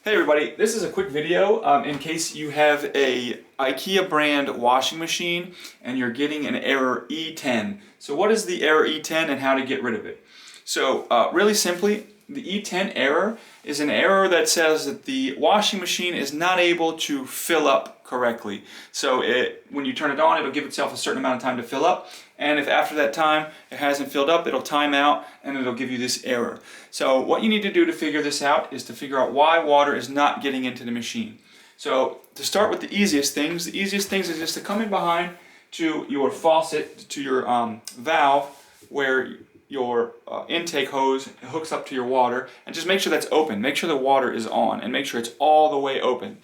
Hey everybody, this is a quick video in case you have a Ikea brand washing machine and you're getting an error E10. So what is the error E10 and how to get rid of it? So really simply, the E10 error is an error that says that the washing machine is not able to fill up correctly. So when you turn it on, it'll give itself a certain amount of time to fill up, and if after that time it hasn't filled up, it'll time out and it'll give you this error. So what you need to do to figure this out is to figure out why water is not getting into the machine. So to start with the easiest things is just to come in behind to your faucet, to your valve where your intake hose hooks up to your water, and just make sure that's open. Make sure the water is on and make sure it's all the way open.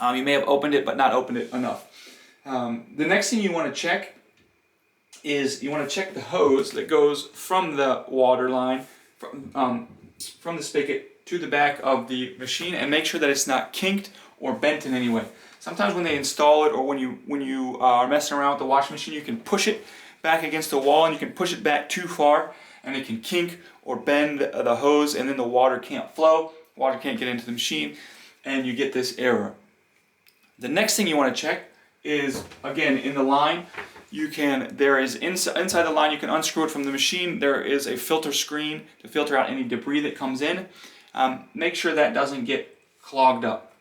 You may have opened it but not opened it enough. The next thing you want to check is you want to check the hose that goes from the water line, from the spigot to the back of the machine, and make sure that it's not kinked or bent in any way. Sometimes when they install it or when you are messing around with the washing machine, you can push it back against the wall and you can push it back too far and it can kink or bend the hose, and then the water can't flow, water can't get into the machine, and you get this error. The next thing you want to check is, again, in the line, there is inside the line, you can unscrew it from the machine. There is a filter screen to filter out any debris that comes in. Make sure that doesn't get clogged up.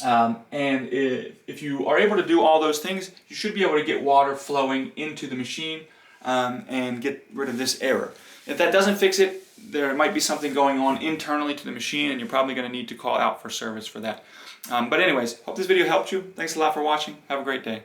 And if you are able to do all those things, you should be able to get water flowing into the machine and get rid of this error. If that doesn't fix it, there might be something going on internally to the machine, and you're probably going to need to call out for service for that. But anyways, hope this video helped you. Thanks a lot for watching. Have a great day.